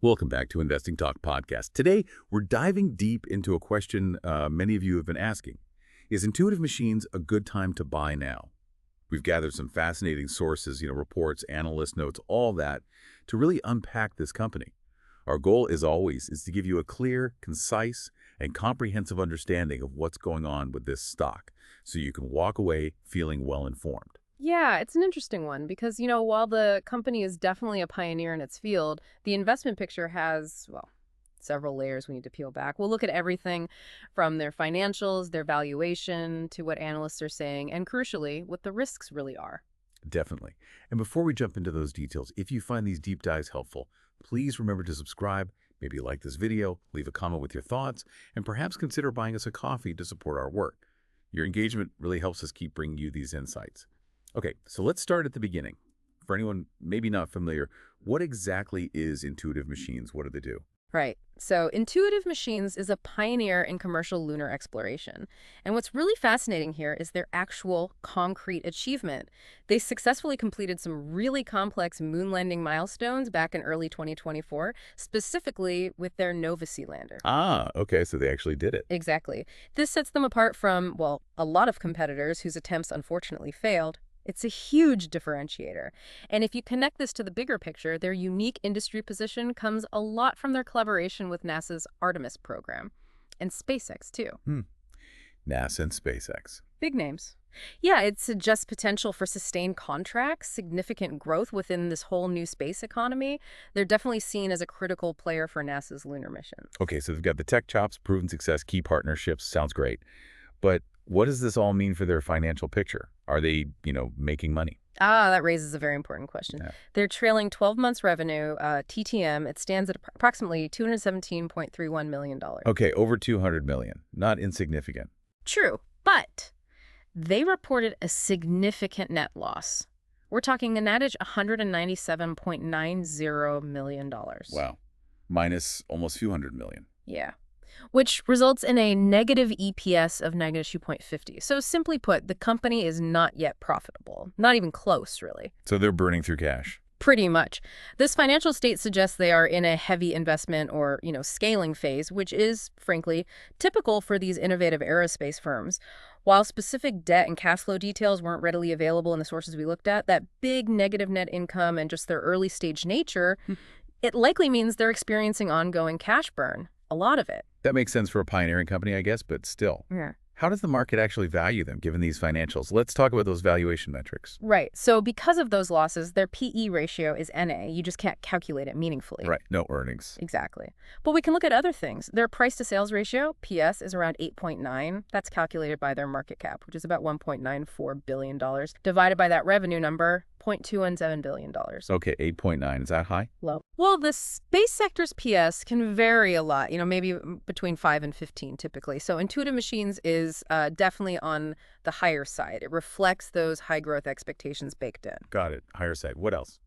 Welcome back to Investing Talk Podcast. Today, we're diving deep into a question many of you have been asking. Is Intuitive Machines a good time to buy now? We've gathered some fascinating sources, reports, analyst notes, all that, to really unpack this company. Our goal, as always, is to give you a clear, concise, and comprehensive understanding of what's going on with this stock, so you can walk away feeling well-informed. Yeah, it's an interesting one because, while the company is definitely a pioneer in its field, the investment picture has, well, several layers we need to peel back. We'll look at everything from their financials, their valuation, to what analysts are saying, and crucially, what the risks really are. Definitely. And before we jump into those details, if you find these deep dives helpful, please remember to subscribe, maybe like this video, leave a comment with your thoughts, and perhaps consider buying us a coffee to support our work. Your engagement really helps us keep bringing you these insights. Okay, so let's start at the beginning. For anyone maybe not familiar, what exactly is Intuitive Machines? What do they do? Right. So Intuitive Machines is a pioneer in commercial lunar exploration. And what's really fascinating here is their actual concrete achievement. They successfully completed some really complex moon landing milestones back in early 2024, specifically with their Nova Sea lander. Ah, okay, so they actually did it. Exactly. This sets them apart from, well, a lot of competitors whose attempts unfortunately failed. It's a huge differentiator. And if you connect this to the bigger picture, their unique industry position comes a lot from their collaboration with NASA's Artemis program. And SpaceX, too. NASA and SpaceX. Big names. Yeah, it suggests potential for sustained contracts, significant growth within this whole new space economy. They're definitely seen as a critical player for NASA's lunar mission. Okay, so they've got the tech chops, proven success, key partnerships. Sounds great. But what does this all mean for their financial picture? Are they, making money? That raises a very important question. Yeah. Their trailing 12 months revenue, TTM, it stands at approximately $217.31 million. Okay, over 200 million. Not insignificant. True, but they reported a significant net loss. We're talking an adage $197.90 million. Wow. Minus almost a few hundred million. Yeah. Which results in a negative EPS of negative 2.50. So simply put, the company is not yet profitable. Not even close, really. So they're burning through cash. Pretty much. This financial state suggests they are in a heavy investment or, scaling phase, which is, frankly, typical for these innovative aerospace firms. While specific debt and cash flow details weren't readily available in the sources we looked at, that big negative net income and just their early stage nature, it likely means they're experiencing ongoing cash burn. A lot of it. That makes sense for a pioneering company, I guess, but still. Yeah. How does the market actually value them, given these financials? Let's talk about those valuation metrics. Right. So because of those losses, their PE ratio is NA. You just can't calculate it meaningfully. Right. No earnings. Exactly. But we can look at other things. Their price to sales ratio, PS, is around 8.9. That's calculated by their market cap, which is about $1.94 billion, divided by that revenue number, $0.217 billion. Okay, 8.9. Is that high? Low. Well, the space sector's PS can vary a lot, maybe between 5 and 15 typically. So Intuitive Machines is definitely on the higher side. It reflects those high growth expectations baked in. Got it. Higher side. What else?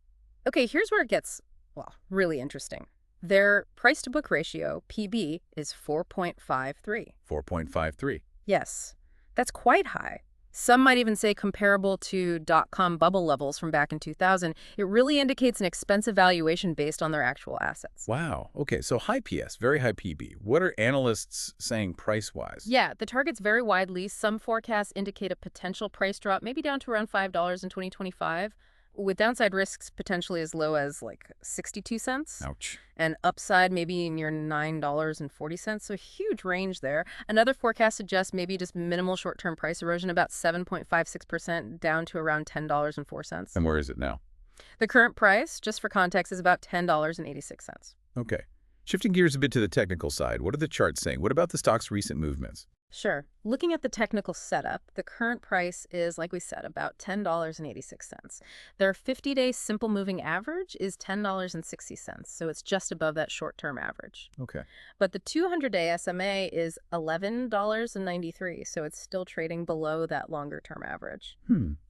Okay, here's where it gets, well, really interesting. Their price to book ratio, PB, is 4.53. 4.53. Yes, that's quite high. Some might even say comparable to dot-com bubble levels from back in 2000. It really indicates an expensive valuation based on their actual assets. Wow. Okay, so high PS, very high PB. What are analysts saying price-wise? Yeah, the targets vary widely. Some forecasts indicate a potential price drop, maybe down to around $5 in 2025, with downside risks potentially as low as like 62 cents. Ouch. And upside maybe near $9.40. So a huge range there. Another forecast suggests maybe just minimal short-term price erosion, about 7.56% down to around $10.04. And where is it now? The current price, just for context, is about $10.86. Okay. Shifting gears a bit to the technical side, what are the charts saying? What about the stock's recent movements? Sure. Looking at the technical setup, the current price is, like we said, about $10.86. Their 50-day simple moving average is $10.60, so it's just above that short-term average. Okay. But the 200-day SMA is $11.93, so it's still trading below that longer-term average.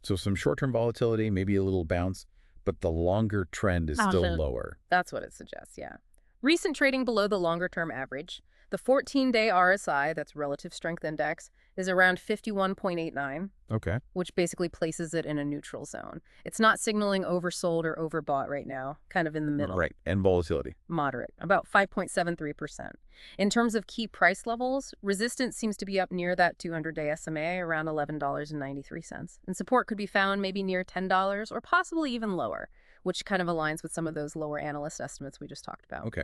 So some short-term volatility, maybe a little bounce, but the longer trend is still lower. That's what it suggests, yeah. Recent trading below the longer-term average. The 14-day RSI, that's Relative Strength Index, is around 51.89, Okay. which basically places it in a neutral zone. It's not signaling oversold or overbought right now, kind of in the middle. Right. And volatility. Moderate, about 5.73%. In terms of key price levels, resistance seems to be up near that 200-day SMA, around $11.93. And support could be found maybe near $10 or possibly even lower, which kind of aligns with some of those lower analyst estimates we just talked about. Okay.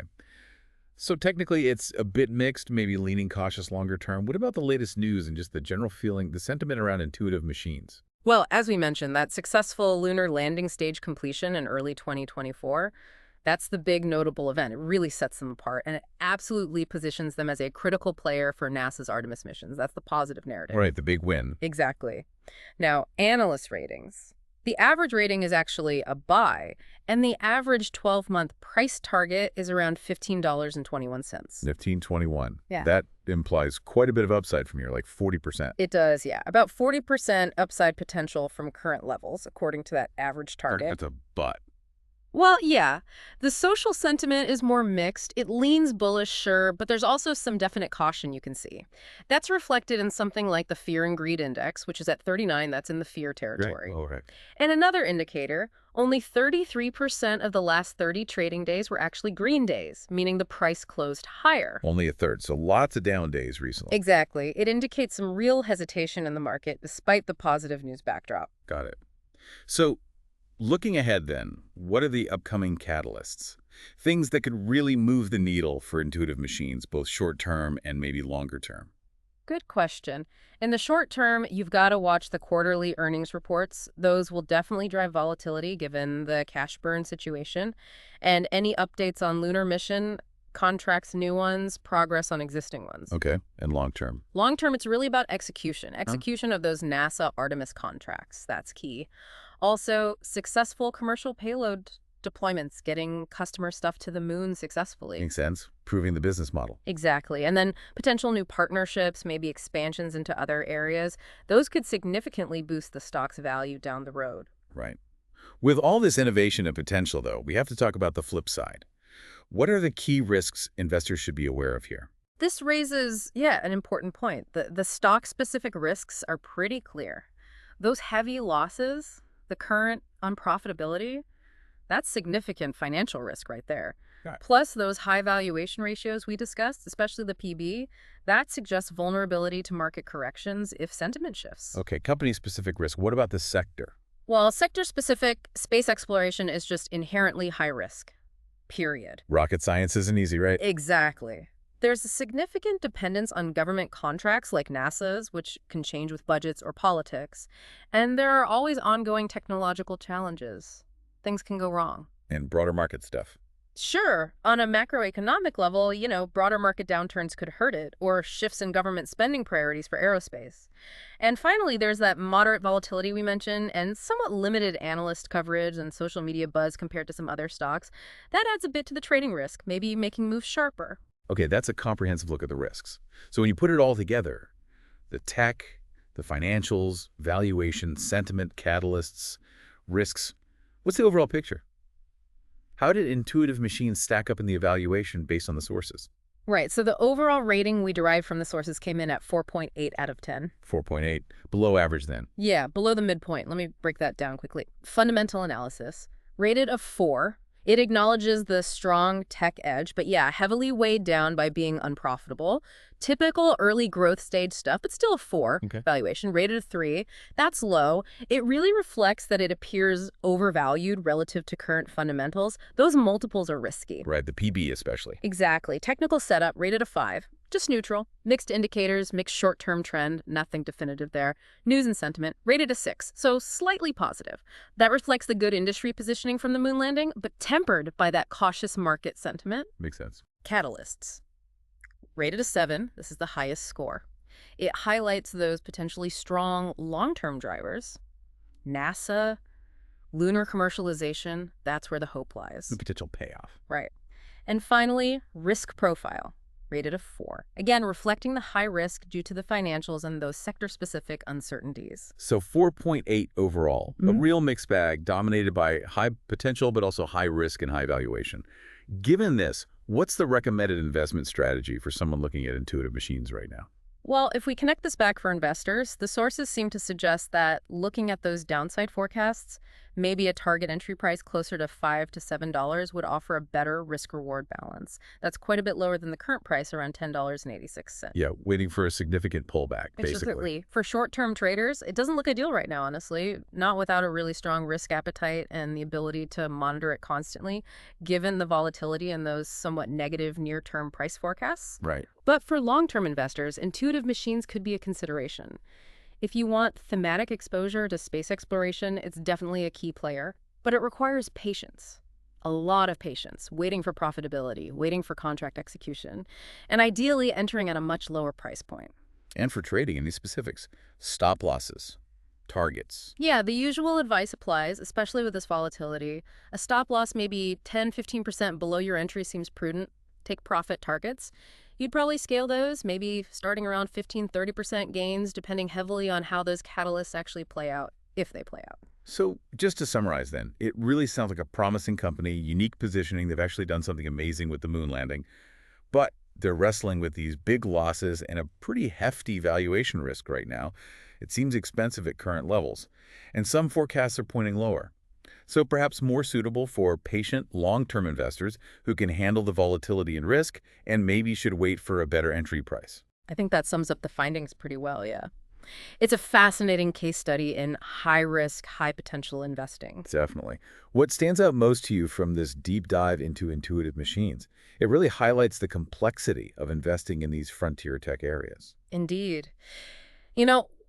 So technically it's a bit mixed, maybe leaning cautious longer term. What about the latest news and just the general feeling, the sentiment around intuitive machines? Well, as we mentioned, that successful lunar landing stage completion in early 2024, that's the big notable event. It really sets them apart, and it absolutely positions them as a critical player for NASA's Artemis missions. That's the positive narrative. Right, the big win. Exactly. Now, analyst ratings. The average rating is actually a buy, and the average 12-month price target is around $15.21. 1521. Yeah. That implies quite a bit of upside from here, like 40%. It does, yeah. About 40% upside potential from current levels, according to that average target. That's a but. Well, yeah. The social sentiment is more mixed. It leans bullish, sure, but there's also some definite caution you can see. That's reflected in something like the Fear and Greed Index, which is at 39. That's in the fear territory. Right. Oh, right. And another indicator, only 33% of the last 30 trading days were actually green days, meaning the price closed higher. Only a third, so lots of down days recently. Exactly. It indicates some real hesitation in the market despite the positive news backdrop. Got it. So looking ahead then, what are the upcoming catalysts? Things that could really move the needle for intuitive machines, both short-term and maybe longer-term. Good question. In the short term, you've got to watch the quarterly earnings reports. Those will definitely drive volatility given the cash burn situation. And any updates on lunar mission, contracts, new ones, progress on existing ones. Okay, and long-term? Long term, it's really about execution. Execution of those NASA Artemis contracts. That's key. Also, successful commercial payload deployments, getting customer stuff to the moon successfully. Makes sense. Proving the business model. Exactly. And then potential new partnerships, maybe expansions into other areas. Those could significantly boost the stock's value down the road. Right. With all this innovation and potential, though, we have to talk about the flip side. What are the key risks investors should be aware of here? This raises, an important point. The stock-specific risks are pretty clear. Those heavy losses, the current unprofitability, that's significant financial risk right there. Right. Plus those high valuation ratios we discussed, especially the PB, that suggests vulnerability to market corrections if sentiment shifts. Okay, company-specific risk. What about the sector? Well, sector-specific space exploration is just inherently high risk, period. Rocket science isn't easy, right? Exactly. There's a significant dependence on government contracts like NASA's, which can change with budgets or politics. And there are always ongoing technological challenges. Things can go wrong. And broader market stuff. Sure, on a macroeconomic level, broader market downturns could hurt it, or shifts in government spending priorities for aerospace. And finally, there's that moderate volatility we mentioned, and somewhat limited analyst coverage and social media buzz compared to some other stocks. That adds a bit to the trading risk, maybe making moves sharper. Okay, that's a comprehensive look at the risks. So when you put it all together, the tech, the financials, valuation, sentiment, catalysts, risks, what's the overall picture? How did intuitive machines stack up in the evaluation based on the sources? Right, so the overall rating we derived from the sources came in at 4.8 out of 10. 4.8, below average then. Yeah, below the midpoint. Let me break that down quickly. Fundamental analysis, rated a 4. It acknowledges the strong tech edge, but heavily weighed down by being unprofitable. Typical early growth stage stuff, but still a 4 valuation, rated a 3. That's low. It really reflects that it appears overvalued relative to current fundamentals. Those multiples are risky. Right, the PB especially. Exactly. Technical setup, rated a 5. Just neutral. Mixed indicators, mixed short-term trend, nothing definitive there. News and sentiment, rated a 6, so slightly positive. That reflects the good industry positioning from the moon landing, but tempered by that cautious market sentiment. Makes sense. Catalysts, rated a 7. This is the highest score. It highlights those potentially strong long-term drivers. NASA, lunar commercialization, that's where the hope lies. The potential payoff. Right. And finally, risk profile, rated a 4. Again, reflecting the high risk due to the financials and those sector-specific uncertainties. So 4.8 overall, a real mixed bag dominated by high potential but also high risk and high valuation. Given this, What's the recommended investment strategy for someone looking at Intuitive Machines right now? Well, if we connect this back for investors, the sources seem to suggest that looking at those downside forecasts, maybe a target entry price closer to $5 to $7 would offer a better risk-reward balance. That's quite a bit lower than the current price, around $10.86. Yeah, waiting for a significant pullback, basically. Absolutely. For short-term traders, it doesn't look ideal right now, honestly, not without a really strong risk appetite and the ability to monitor it constantly, given the volatility and those somewhat negative near-term price forecasts. Right. But for long-term investors, Intuitive Machines could be a consideration. If you want thematic exposure to space exploration, it's definitely a key player, but it requires patience. A lot of patience, waiting for profitability, waiting for contract execution, and ideally entering at a much lower price point. And for trading, any specifics? Stop losses, targets. Yeah, the usual advice applies, especially with this volatility. A stop loss maybe 10–15% below your entry seems prudent. Take profit targets. You'd probably scale those, maybe starting around 15–30% gains, depending heavily on how those catalysts actually play out, if they play out. So just to summarize then, it really sounds like a promising company, unique positioning. They've actually done something amazing with the moon landing, but they're wrestling with these big losses and a pretty hefty valuation risk right now. It seems expensive at current levels, and some forecasts are pointing lower. So perhaps more suitable for patient, long-term investors who can handle the volatility and risk and maybe should wait for a better entry price. I think that sums up the findings pretty well, yeah. It's a fascinating case study in high-risk, high-potential investing. Definitely. What stands out most to you from this deep dive into Intuitive Machines? It really highlights the complexity of investing in these frontier tech areas. Indeed.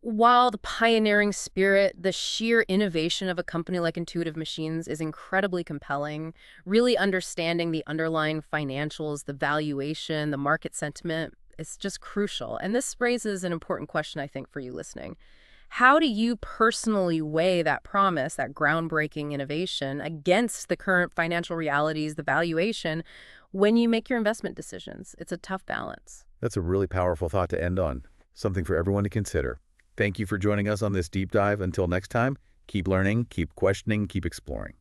While the pioneering spirit, the sheer innovation of a company like Intuitive Machines is incredibly compelling, really understanding the underlying financials, the valuation, the market sentiment, it's just crucial. And this raises an important question, I think, for you listening. How do you personally weigh that promise, that groundbreaking innovation, against the current financial realities, the valuation, when you make your investment decisions? It's a tough balance. That's a really powerful thought to end on. Something for everyone to consider. Thank you for joining us on this deep dive. Until next time, keep learning, keep questioning, keep exploring.